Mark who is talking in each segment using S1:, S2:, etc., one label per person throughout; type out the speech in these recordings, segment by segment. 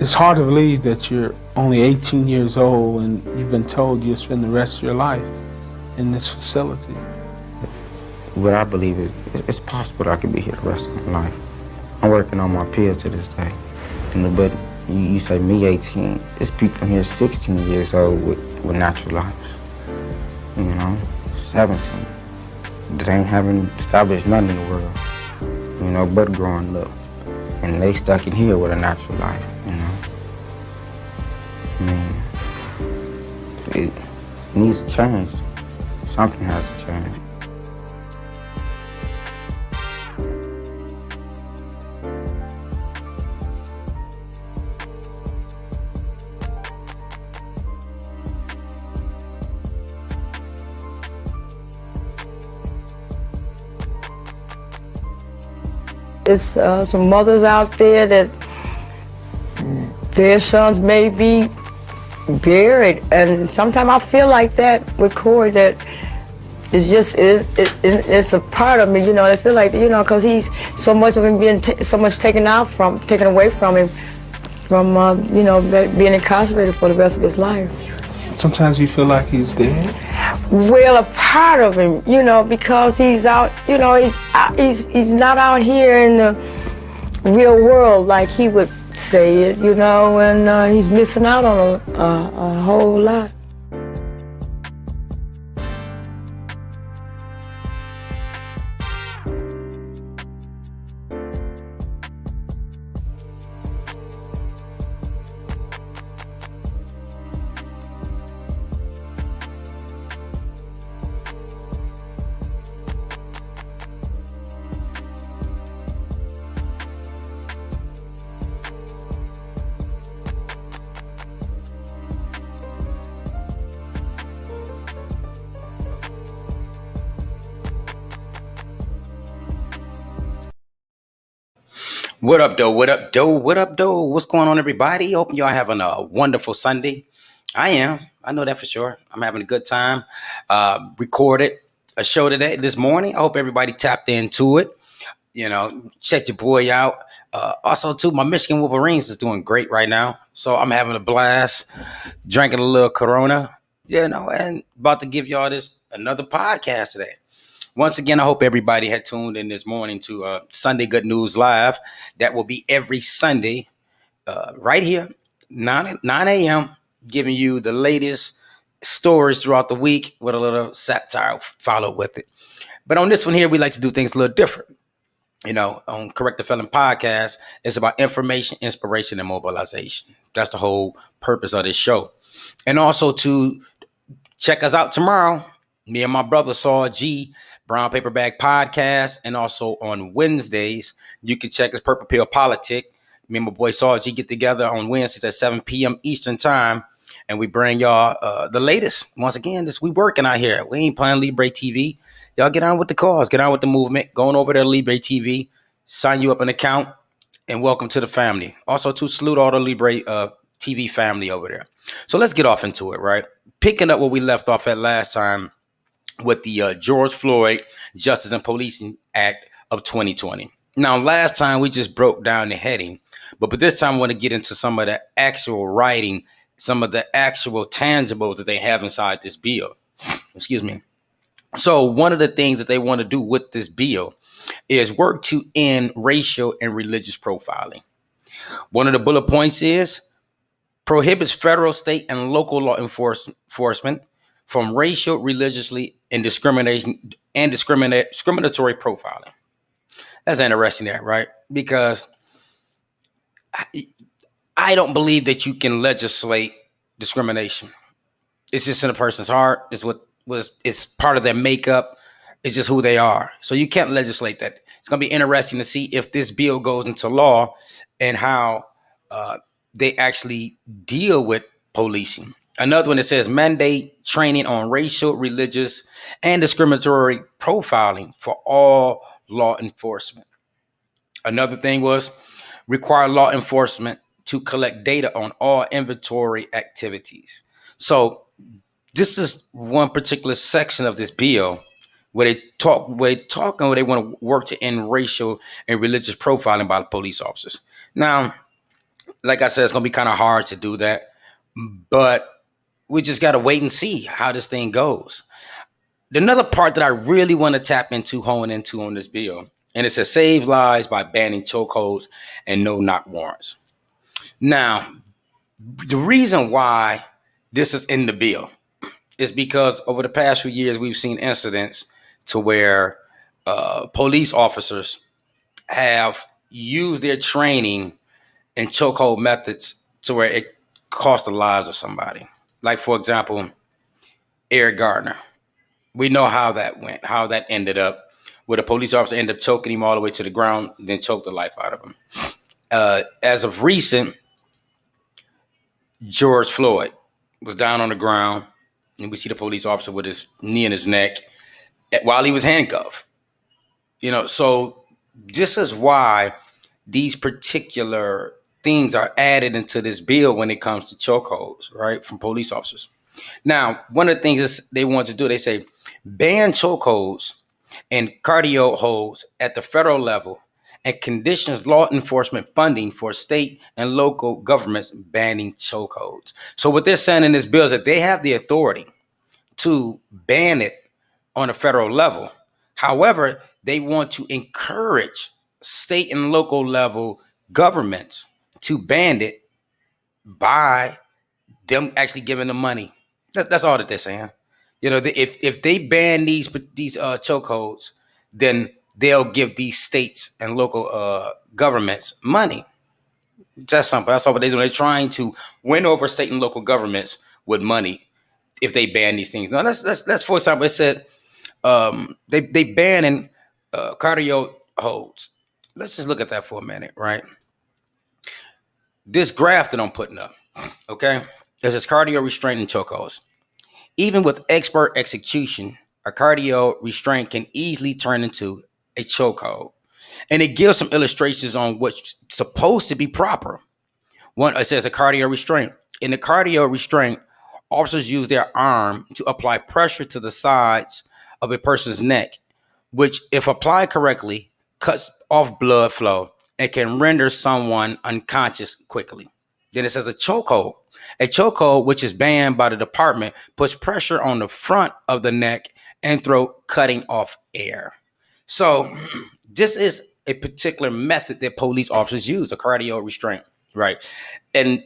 S1: It's hard to believe that you're only 18 years old and you've been told you'll spend the rest of your life in this facility.
S2: What I believe is it's possible that I could be here the rest of my life. I'm working on my appeal to this day. But you say me 18, there's people here 16 years old with natural lives. 17. That ain't having established nothing in the world, but growing up. And they stuck in here with a natural life, It needs to change. Something has to change.
S3: There's some mothers out there that their sons may be buried, and sometimes I feel like that with Corey, that it's a part of me, I feel like, because he's so much of him being so much taken away from him, from being incarcerated for the rest of his life.
S1: Sometimes you feel like he's dead?
S3: Well, a part of him, because he's out, he's not out here in the real world like he would say it, and he's missing out on a whole lot.
S4: What up, though? What up, though? What up, though? What's going on, everybody? Hope y'all having a wonderful Sunday. I am. I know that for sure. I'm having a good time. Recorded a show this morning. I hope everybody tapped into it. Check your boy out. Also, too, my Michigan Wolverines is doing great right now. So I'm having a blast, drinking a little Corona, and about to give y'all another podcast today. Once again, I hope everybody had tuned in this morning to Sunday Good News Live. That will be every Sunday right here, 9 a.m., giving you the latest stories throughout the week with a little satire followed with it. But on this one here, we like to do things a little different. On Correct the Felon podcast, it's about information, inspiration, and mobilization. That's the whole purpose of this show. And also to check us out tomorrow, me and my brother Saul G, Brown Paper Bag Podcast, and also on Wednesdays, you can check us Purple Pill Politic. Me and my boy Saul G get together on Wednesdays at 7 p.m. Eastern Time, and we bring y'all the latest. Once again, we working out here. We ain't playing Libre TV. Y'all get on with the cause, get on with the movement, going over to Libre TV, sign you up an account, and welcome to the family. Also, to salute all the Libre TV family over there. So let's get off into it, right? Picking up where we left off at last time, with the George Floyd Justice and Policing Act of 2020. Now, last time we just broke down the heading, but this time I want to get into some of the actual writing, some of the actual tangibles that they have inside this bill. Excuse me. So one of the things that they want to do with this bill is work to end racial and religious profiling. One of the bullet points is prohibits federal, state, and local law enforcement from racial, religiously, and discriminatory profiling. That's interesting there, right? Because I don't believe that you can legislate discrimination. It's just in a person's heart. It's part of their makeup. It's just who they are. So you can't legislate that. It's going to be interesting to see if this bill goes into law and how they actually deal with policing. Another one that says mandate training on racial, religious, and discriminatory profiling for all law enforcement. Another thing was require law enforcement to collect data on all inventory activities. So this is one particular section of this bill where they want to work to end racial and religious profiling by police officers. Now, Like I said, it's gonna be kind of hard to do that, but we just gotta wait and see how this thing goes. Another part that I really want to tap into, hone into on this bill, and it says save lives by banning chokeholds and no knock warrants. Now, the reason why this is in the bill is because over the past few years we've seen incidents to where police officers have used their training and chokehold methods to where it cost the lives of somebody. Like, for example, Eric Gardner. We know how that went, how that ended up, where the police officer ended up choking him all the way to the ground, then choked the life out of him. As of recent, George Floyd was down on the ground, and we see the police officer with his knee in his neck while he was handcuffed. So this is why these particular things are added into this bill when it comes to chokeholds, right, from police officers. Now, one of the things is they want to do, they say, ban chokeholds and cardio holds at the federal level and conditions law enforcement funding for state and local governments banning chokeholds. So what they're saying in this bill is that they have the authority to ban it on a federal level. However, they want to encourage state and local level governments to ban it by them actually giving them money. That's all that they're saying. If they ban these chokeholds, then they'll give these states and local governments money. That's something. That's all what they're doing. They're trying to win over state and local governments with money if they ban these things. Now, that's for example, it said they banning cardio holds. Let's just look at that for a minute, right? This graph that I'm putting up, okay? This is cardio restraint and chokeholds. Even with expert execution, a cardio restraint can easily turn into a chokehold. And it gives some illustrations on what's supposed to be proper. One, it says a cardio restraint. In the cardio restraint, officers use their arm to apply pressure to the sides of a person's neck, which, if applied correctly, cuts off blood flow and can render someone unconscious quickly. Then it says a chokehold. A chokehold, which is banned by the department, puts pressure on the front of the neck and throat, cutting off air. So this is a particular method that police officers use, a cardio restraint, right? And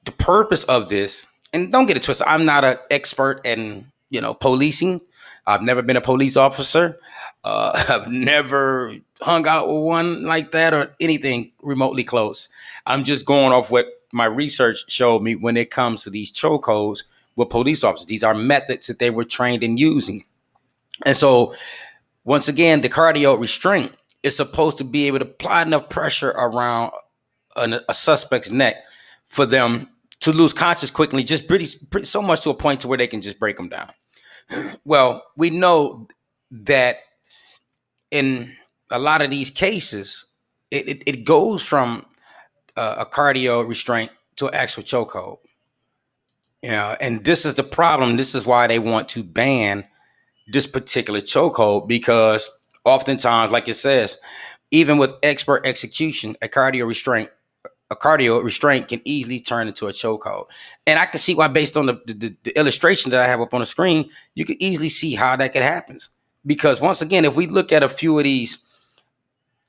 S4: the purpose of this, and don't get it twisted, I'm not an expert in, policing. I've never been a police officer. I've never hung out with one like that or anything remotely close. I'm just going off what my research showed me when it comes to these chokeholds with police officers. These are methods that they were trained in using. And so, once again, the cardio restraint is supposed to be able to apply enough pressure around a suspect's neck for them to lose consciousness quickly, just pretty so much to a point to where they can just break them down. Well, we know that in a lot of these cases, it goes from a cardio restraint to an actual chokehold. And this is the problem. This is why they want to ban this particular chokehold, because oftentimes, like it says, even with expert execution, a cardio restraint can easily turn into a chokehold. And I can see why, based on the illustration that I have up on the screen, you can easily see how that could happen. Because once again, if we look at a few of these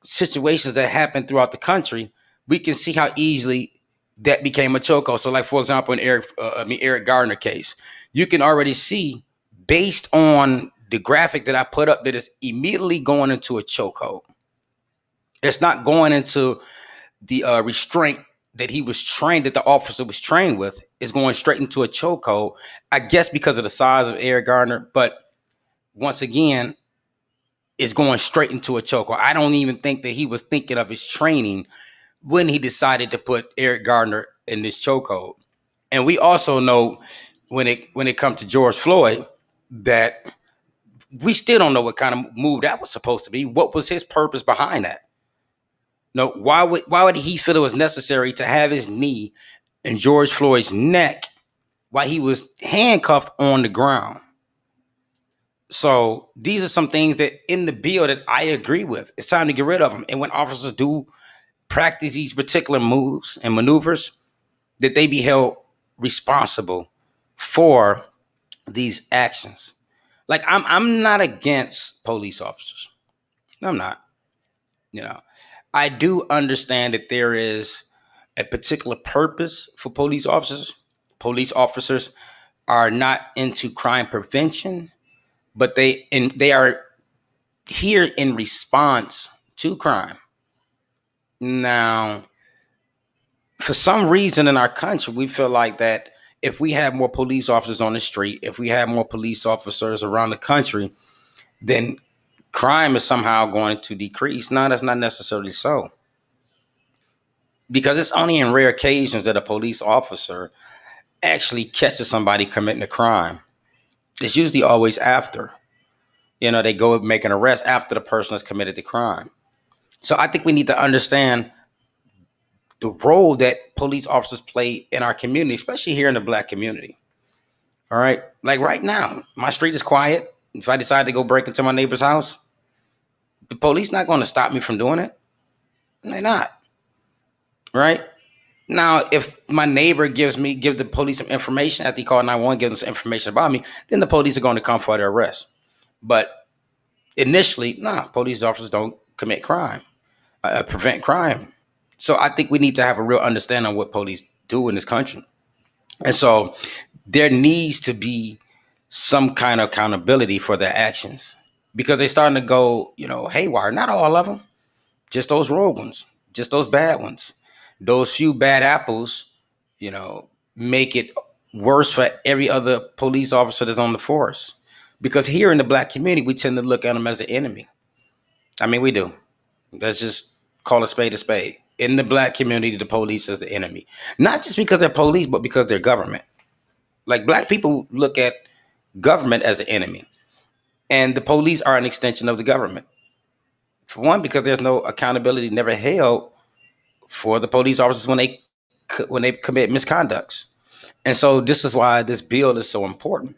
S4: situations that happen throughout the country, we can see how easily that became a chokehold. So, like, for example, in Eric Gardner case, you can already see, based on the graphic that I put up, that it's immediately going into a chokehold. It's not going into the restraint that he was trained, that the officer was trained with. Is going straight into a chokehold, I guess because of the size of Eric Gardner. But once again, it's going straight into a chokehold. I don't even think that he was thinking of his training when he decided to put Eric Gardner in this chokehold. And we also know when it comes to George Floyd, that we still don't know what kind of move that was supposed to be. What was his purpose behind that? No, why would he feel it was necessary to have his knee in George Floyd's neck while he was handcuffed on the ground? So these are some things that in the bill that I agree with. It's time to get rid of them. And when officers do practice these particular moves and maneuvers, that they be held responsible for these actions. Like I'm not against police officers. I'm not. You know, I do understand that there is a particular purpose for police officers. Police officers are not into crime prevention, but they are here in response to crime. Now, for some reason in our country, we feel like that if we have more police officers on the street, if we have more police officers around the country, then crime is somehow going to decrease. No, that's not necessarily so. Because it's only in rare occasions that a police officer actually catches somebody committing a crime. It's usually always after. They go make an arrest after the person has committed the crime. So I think we need to understand the role that police officers play in our community, especially here in the Black community. All right. Like right now, my street is quiet. If I decide to go break into my neighbor's house, the police not going to stop me from doing it. They're not. Right. Now, if my neighbor give the police some information after he called 911, give them some information about me, then the police are going to come for their arrest. But initially, police officers don't commit crime, prevent crime. So I think we need to have a real understanding of what police do in this country. And so there needs to be some kind of accountability for their actions, because they're starting to go, haywire. Not all of them, just those rogue ones, just those bad ones. Those few bad apples, make it worse for every other police officer that's on the force. Because here in the Black community, we tend to look at them as an enemy. I mean, we do. Let's just call a spade a spade. In the Black community, the police is the enemy. Not just because they're police, but because they're government. Like, Black people look at government as an enemy. And the police are an extension of the government. For one, because there's no accountability never held for the police officers when they commit misconducts. And so this is why this bill is so important.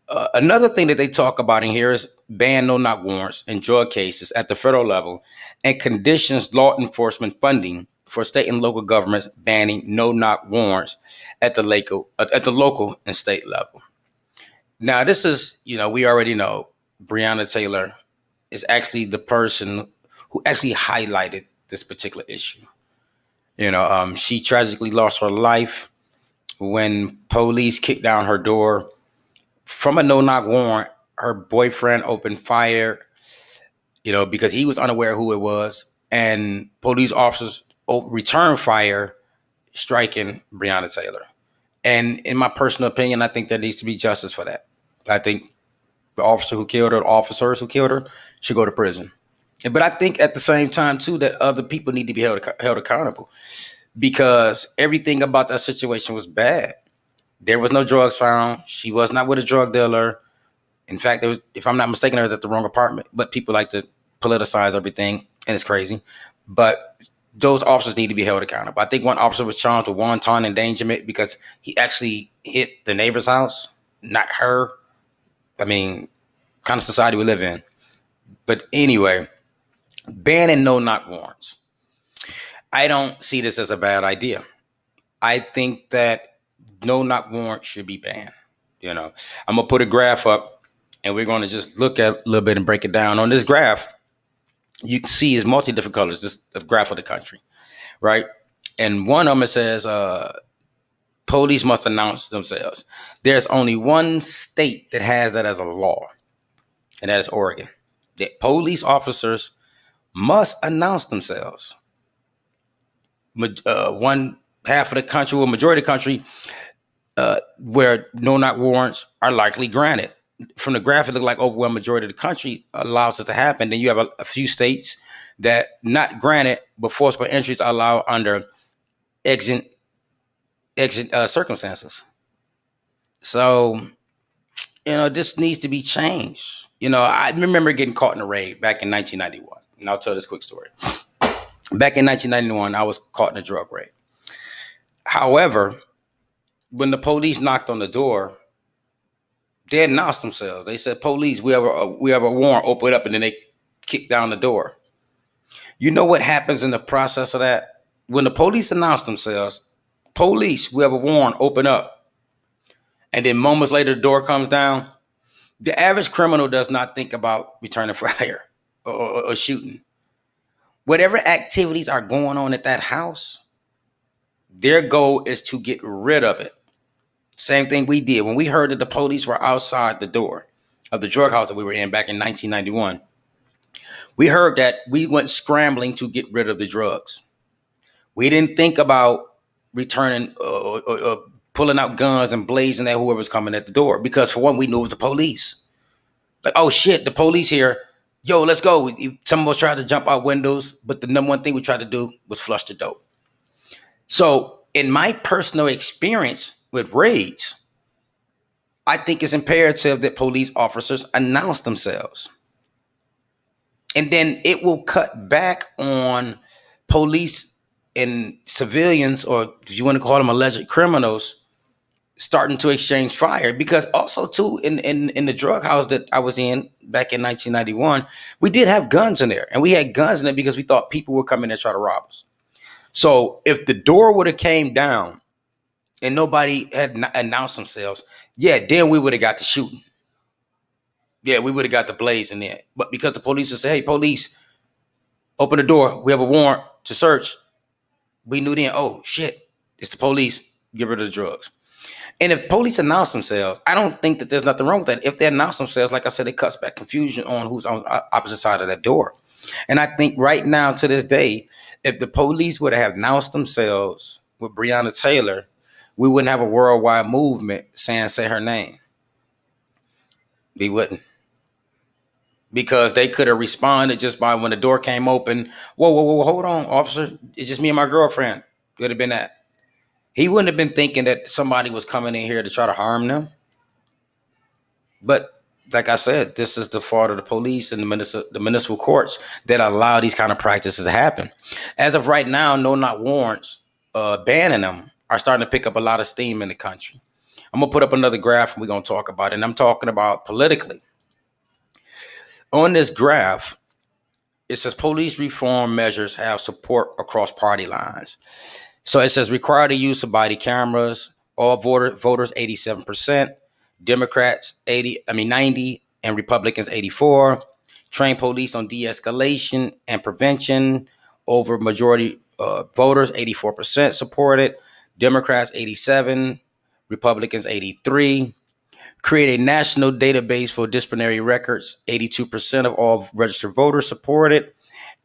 S4: Another thing that they talk about in here is ban no-knock warrants in drug cases at the federal level, and conditions law enforcement funding for state and local governments banning no-knock warrants at the local and state level. Now, this is, we already know Breonna Taylor is actually the person who actually highlighted this particular issue. She tragically lost her life when police kicked down her door from a no-knock warrant. Her boyfriend opened fire, because he was unaware who it was, and police officers returned fire, striking Breonna Taylor. And in my personal opinion, I think there needs to be justice for that. I think the officer who killed her, the officers who killed her, should go to prison. But I think at the same time, too, that other people need to be held accountable, because everything about that situation was bad. There was no drugs found. She was not with a drug dealer. In fact, if I'm not mistaken, I was at the wrong apartment. But people like to politicize everything, and it's crazy. But those officers need to be held accountable. I think one officer was charged with wanton endangerment because he actually hit the neighbor's house, not her. I mean, kind of society we live in. But anyway, banning no-knock warrants. I don't see this as a bad idea. I think that no-knock warrant should be banned. I'm going to put a graph up, and we're going to just look at a little bit and break it down. On this graph, you can see is multi-different colors. This is the graph of the country, right? And one of them, it says police must announce themselves. There's only one state that has that as a law, and that is Oregon. That police officers must announce themselves. One half of the country, or majority of the country, where no-knock warrants are likely granted. From the graph, it looks like overwhelming majority of the country allows it to happen. Then you have a few states that not granted, but forcible entries are allowed under exit circumstances. So, this needs to be changed. I remember getting caught in a raid back in 1991. And I'll tell this quick story. Back in 1991, I was caught in a drug raid. However, when the police knocked on the door, they announced themselves. They said, "Police, we have a warrant. Open it up," and then they kicked down the door. You know what happens in the process of that? When the police announce themselves, police, we have a warrant, open up. And then moments later, the door comes down. The average criminal does not think about returning fire or shooting. Whatever activities are going on at that house, their goal is to get rid of it. Same thing we did when we heard that the police were outside the door of the drug house that we were in back in 1991. We heard that, we went scrambling to get rid of the drugs. We didn't think about returning or pulling out guns and blazing at whoever's coming at the door, because for one, we knew it was the police. Like, oh shit, the police here. Yo, let's go. Some of us tried to jump out windows, but the number one thing we tried to do was flush the dope. So in my personal experience with raids, I think it's imperative that police officers announce themselves. And then it will cut back on police and civilians, or if you want to call them alleged criminals, starting to exchange fire. Because also too, in the drug house that I was in back in 1991, we did have guns in there, and we had guns in there because we thought people would come in there and try to rob us. So if the door would have came down and nobody had announced themselves, yeah, then we would have got the shooting. Yeah, we would have got the blaze in there. But because the police would say, hey, police, open the door, we have a warrant to search, we knew then, oh shit, it's the police, get rid of the drugs. And if police announce themselves, I don't think that there's nothing wrong with that. If they announce themselves, like I said, it cuts back confusion on who's on the opposite side of that door. And I think right now, to this day, if the police would have announced themselves with Breonna Taylor, we wouldn't have a worldwide movement saying, say her name. We wouldn't. Because they could have responded just by when the door came open. Whoa, hold on, officer. It's just me and my girlfriend. It would have been that. He wouldn't have been thinking that somebody was coming in here to try to harm them. But like I said, this is the fault of the police and the municipal courts that allow these kind of practices to happen. As of right now, no-knock warrants, banning them, are starting to pick up a lot of steam in the country. I'm going to put up another graph and we're going to talk about it. And I'm talking about politically. On this graph, it says police reform measures have support across party lines. So it says require the use of body cameras, all voters 87%, Democrats 90, and Republicans 84. Train police on de-escalation and prevention, over majority voters 84% supported, Democrats 87, Republicans 83. Create a national database for disciplinary records, 82% of all registered voters supported,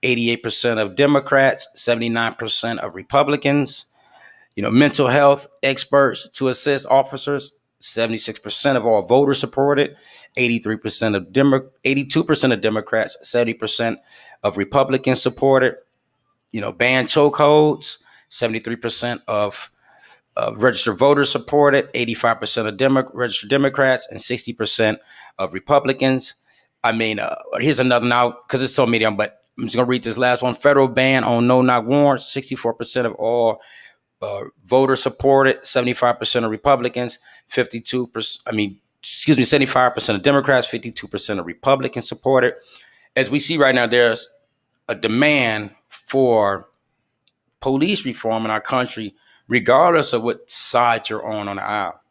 S4: 88% of Democrats, 79% of Republicans. Mental health experts to assist officers, 76% of all voters supported, 82% of Democrats, 70% of Republicans supported. Ban chokeholds, 73% of registered voters supported, 85% of registered Democrats, and 60% of Republicans. Here's another now, because it's so many, but I'm just going to read this last one. Federal ban on no-knock warrants, 64% of all voters supported, 75% of Republicans, 75% of Democrats, 52% of Republicans supported. As we see right now, there's a demand for police reform in our country, regardless of what side you're on the aisle.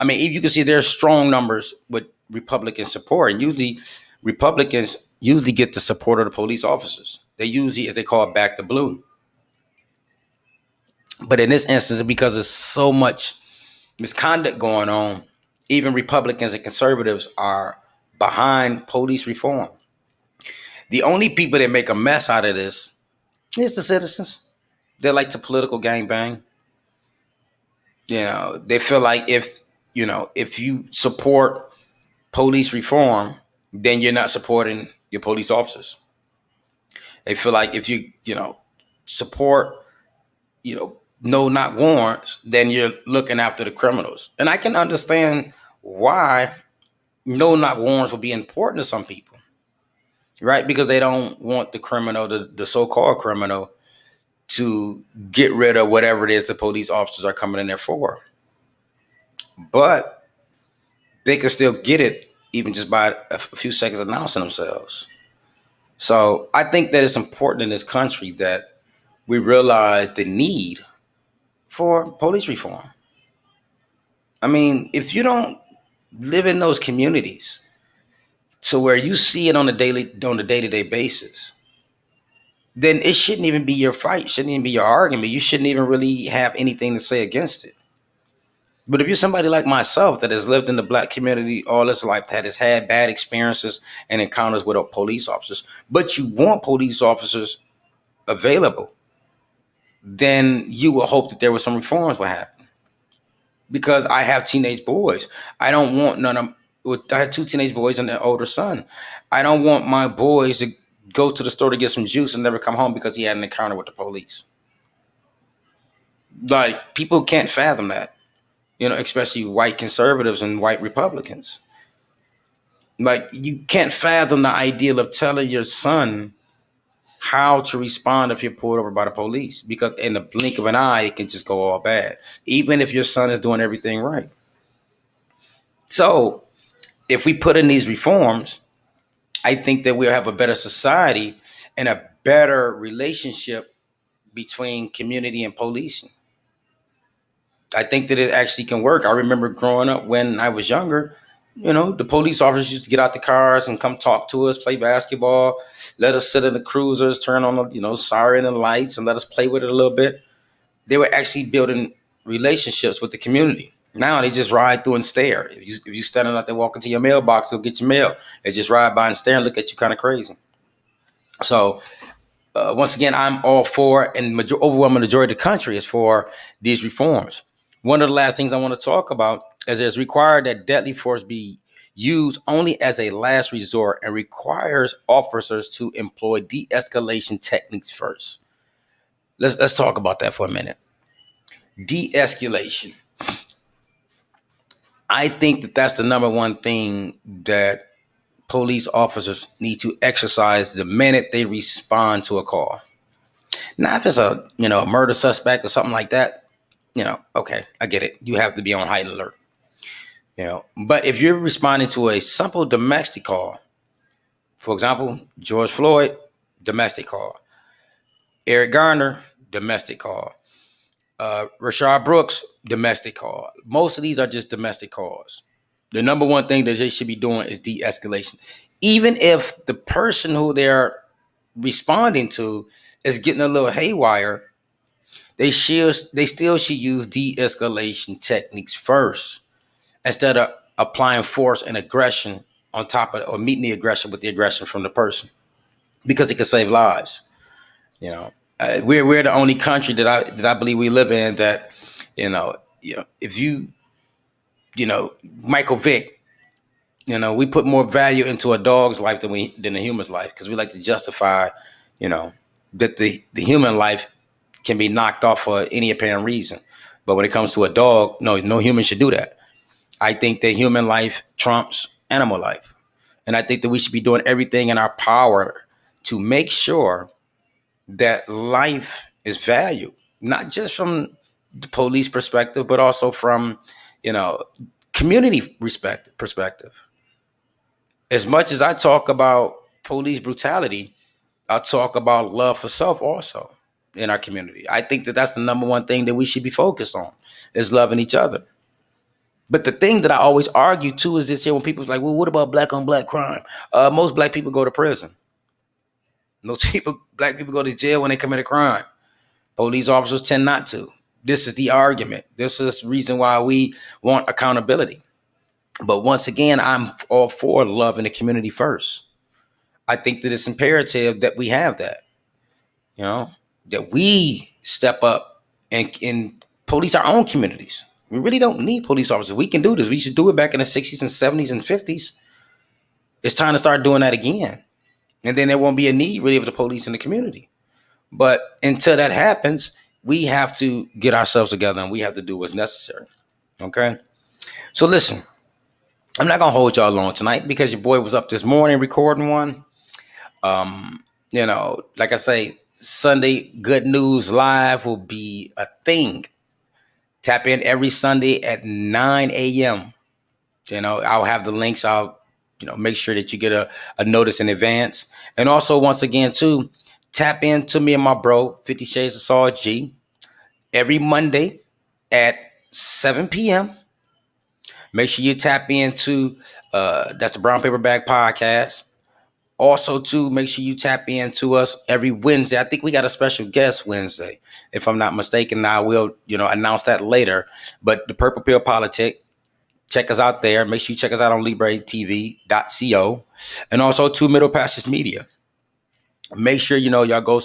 S4: You can see there's strong numbers with Republican support, and usually Republicans get the support of the police officers. They usually, as they call it, back the blue. But in this instance, because there's so much misconduct going on, even Republicans and conservatives are behind police reform. The only people that make a mess out of this is the citizens. They like to political gangbang. They feel like if you support police reform, then you're not supporting your police officers. They feel like if you support no-knock warrants, then you're looking after the criminals. And I can understand why no-knock warrants will be important to some people, right? Because they don't want the criminal, the so-called criminal, to get rid of whatever it is the police officers are coming in there for. But they can still get it even just by a few seconds announcing themselves. So I think that it's important in this country that we realize the need for police reform. I mean, if you don't live in those communities to where you see it on a day-to-day basis, then it shouldn't even be your fight, shouldn't even be your argument. You shouldn't even really have anything to say against it. But if you're somebody like myself that has lived in the black community all his life, that has had bad experiences and encounters with police officers, but you want police officers available, then you will hope that there were some reforms will happen. Because I have teenage boys. I don't want none of I have two teenage boys and an older son. I don't want my boys to go to the store to get some juice and never come home because he had an encounter with the police. Like, people can't fathom that, especially white conservatives and white Republicans. Like, you can't fathom the ideal of telling your son how to respond if you're pulled over by the police, because in the blink of an eye, it can just go all bad, even if your son is doing everything right. So if we put in these reforms, I think that we'll have a better society and a better relationship between community and policing. I think that it actually can work. I remember growing up when I was younger, the police officers used to get out the cars and come talk to us, play basketball, let us sit in the cruisers, turn on the, siren and lights and let us play with it a little bit. They were actually building relationships with the community. Now they just ride through and stare. If you standing out there walking to your mailbox, they'll get your mail. They just ride by and stare and look at you kind of crazy. So once again, I'm all for, and overwhelming majority of the country is for these reforms. One of the last things I want to talk about is it's required that deadly force be used only as a last resort and requires officers to employ de-escalation techniques first. Let's talk about that for a minute. De-escalation. I think that that's the number one thing that police officers need to exercise the minute they respond to a call. Now, if it's a murder suspect or something like that, okay, I get it. You have to be on high alert. But if you're responding to a simple domestic call, for example, George Floyd, domestic call. Eric Garner, domestic call. Rashard Brooks, domestic call. Most of these are just domestic calls. The number one thing that they should be doing is de-escalation. Even if the person who they're responding to is getting a little haywire, they still should use de-escalation techniques first instead of applying force and aggression on top of, or meeting the aggression with the aggression from the person, because it can save lives. We're the only country that I believe we live in that, if Michael Vick, we put more value into a dog's life than a human's life, because we like to justify, that the human life can be knocked off for any apparent reason. But when it comes to a dog, no human should do that. I think that human life trumps animal life. And I think that we should be doing everything in our power to make sure that life is valued, not just from the police perspective, but also from, community perspective. As much as I talk about police brutality, I talk about love for self also in our community. I think that that's the number one thing that we should be focused on, is loving each other. But the thing that I always argue too is this here: when people's like, well, what about black on black crime? Most black people go to prison. Black people go to jail when they commit a crime. Police officers tend not to. This is the argument. This is the reason why we want accountability. But once again, I'm all for love in the community first. I think that it's imperative that we have that, that we step up and police our own communities. We really don't need police officers. We can do this. We should do it back in the 60s and 70s and 50s. It's time to start doing that again. And then there won't be a need really of the police in the community. But until that happens, we have to get ourselves together and we have to do what's necessary. Okay? So listen, I'm not going to hold y'all long tonight because your boy was up this morning recording one. Like I say, Sunday Good News Live will be a thing. Tap in every Sunday at 9 a.m. I'll have the links out make sure that you get a notice in advance. And also, once again, too, tap into me and my bro, 50 Shades of Saul G, every Monday at 7 p.m. Make sure you tap into that's the Brown Paper Bag Podcast. Also, too, make sure you tap into us every Wednesday. I think we got a special guest Wednesday, if I'm not mistaken. I will, announce that later. But the Purple Pill Politic, check us out there. Make sure you check us out on LibreTV.co. And also, to Middle Pastures Media. Make sure, y'all go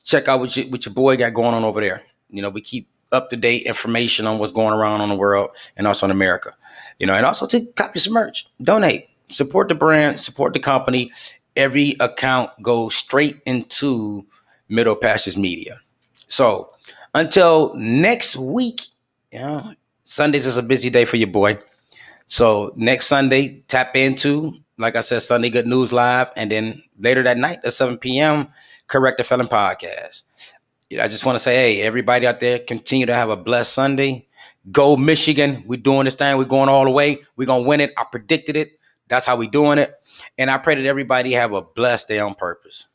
S4: check out what your boy got going on over there. We keep up-to-date information on what's going around on the world and also in America. And also to copy some merch, donate, support the brand, support the company. Every account goes straight into Middle Pastures Media. So until next week, Sundays is a busy day for your boy. So next Sunday, tap into, like I said, Sunday Good News Live. And then later that night at 7 p.m., Correct the Felon Podcast. I just want to say, hey, everybody out there, continue to have a blessed Sunday. Go Michigan. We're doing this thing. We're going all the way. We're going to win it. I predicted it. That's how we're doing it. And I pray that everybody have a blessed day on purpose.